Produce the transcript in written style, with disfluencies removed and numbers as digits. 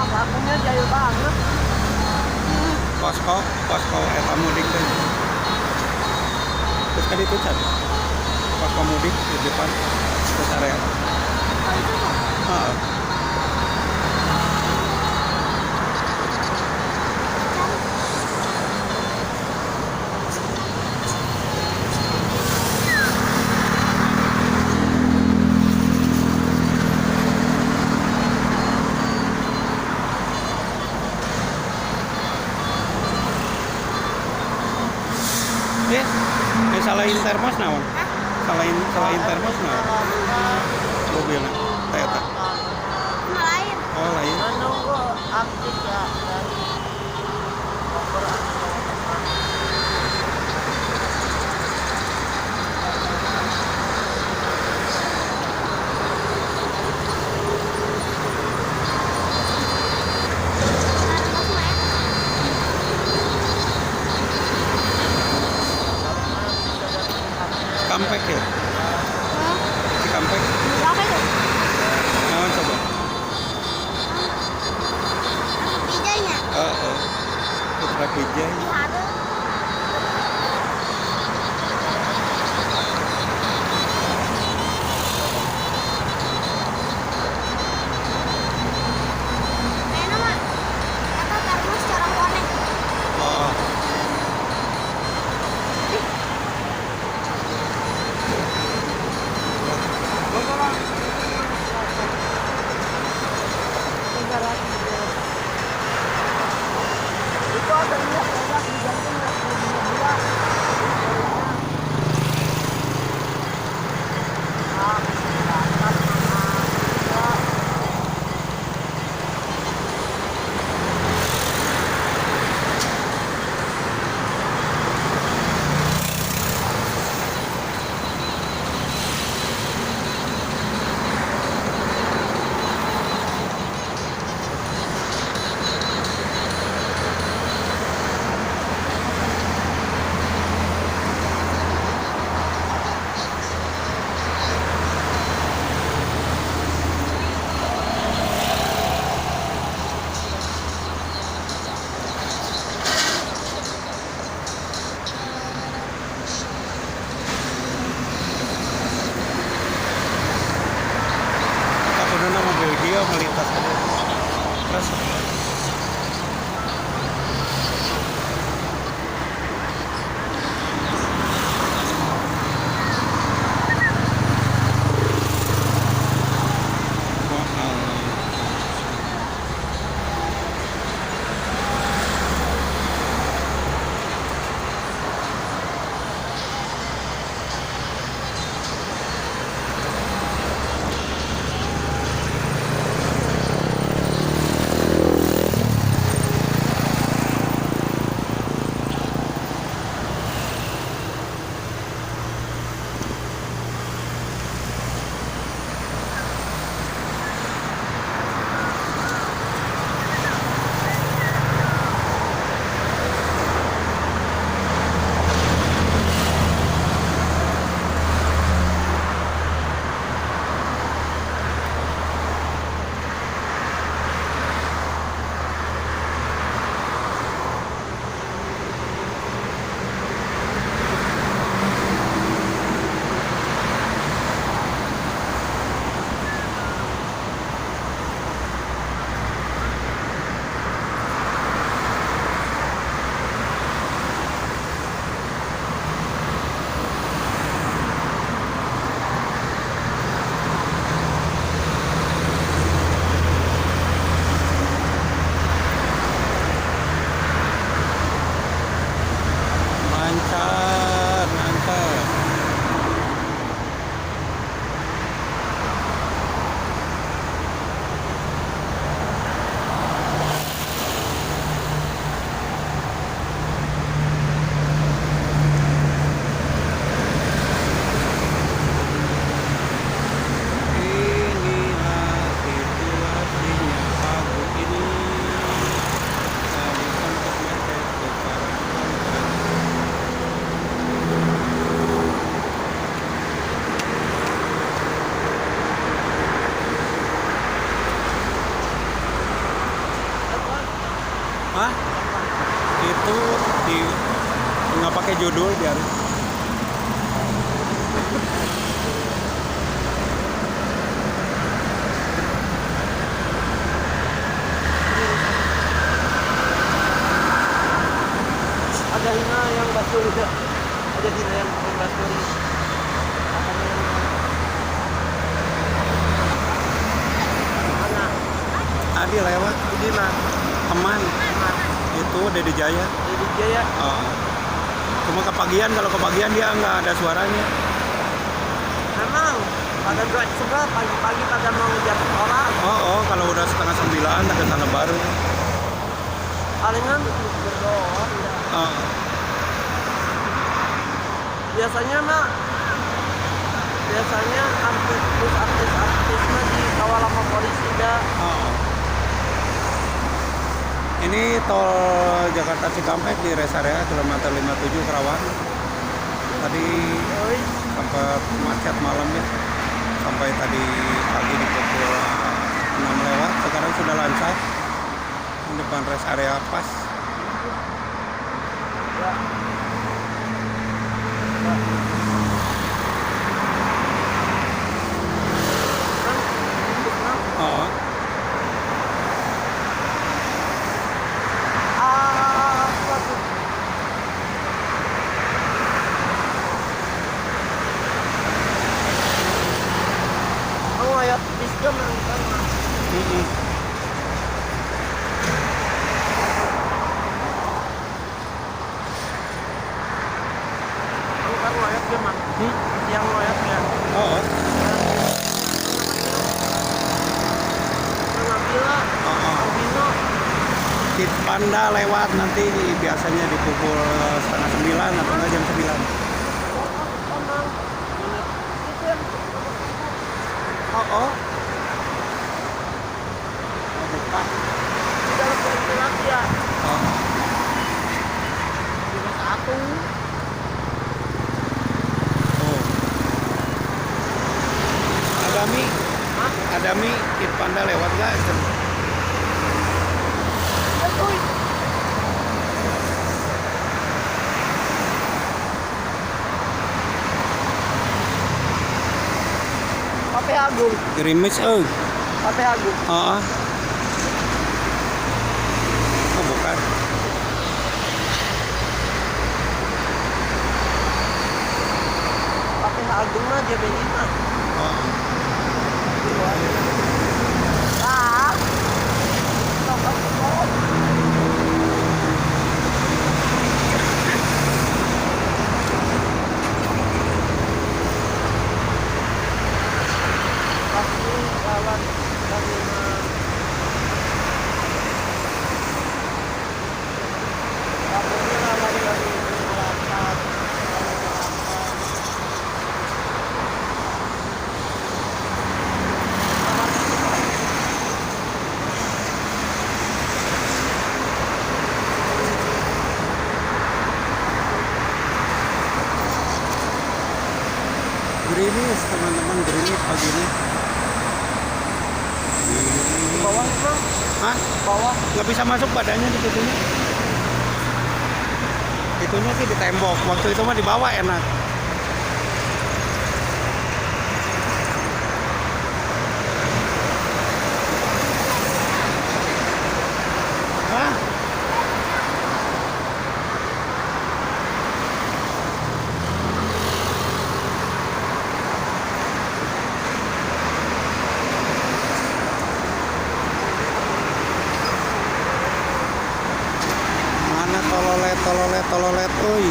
Lakunya jahil banget. Posko eta mudik teh. Terus kan itu kan posko mudik di depan terus area. Oh itu kok. Heeh. Salahin termos naon? Salahin termos naon? Mobilnya. Eta. Lain. Oh, lain. Menunggu update ya dari Bogor. Kampek ya? Di Kampek. Berapa itu? Naon coba? Pijanya. Putra Pijay. Ada. Enak mah. Kata termos cara konek. Oh. Itu ada minyak banyak di jantung minyak gula. Takutnya mobil dia melintas aja. Terus Hah? Itu di nggak pakai judul biar. Ada hina yang basul juga. Ada hina yang basul. Mana? Tadi lewat Di mana? teman itu Dedi Jaya. Di Jaya. Oh. Cuma kepagian, kalau kepagian dia nggak ada suaranya. Memang pada drive sebelah pagi-pagi pada mau ngejar orang. Oh, kalau udah 8:30 ada tanda baru. Palingan berdoa. Ya. Oh. Biasanya artis mah dikawal sama polisi dah. Oh. Ini tol Jakarta Cikampek di rest area kilometer 57 Kerawang. Tadi Oi. sempat macet malam ya. Sampai tadi pagi di pukul 6 lewat, sekarang sudah lancar. Di depan rest area pas. Ya. Oh. Oh ya, disgam kan. Mm-mm. Aku kan loyak dia mah. Yang loyak ya. Oh. Nabila, Oh. Albino. Kit Panda lewat nanti biasanya di pukul 8:30 atau enggak jam 9. Emang itu yang Oh. Bukan. di dalam laki-laki ya. Oh. Juga satu. Oh. Adami, Hah? Adami, Kit Panda lewat nggak? Aduh. Pape Agung. Gerimis, Pape Agung. Oh, bukan. Pape Agung mah JB5. Oh. Ah. Pasti jalan dari Gerimis, teman-teman, gerimis pagi ini. bawah emang Hah? bawah Nggak bisa masuk badannya di situnya. Itunya sih di tembok. Waktu itu mah di bawah enak. Hah? Mana tololet, tololet, tololet, oi.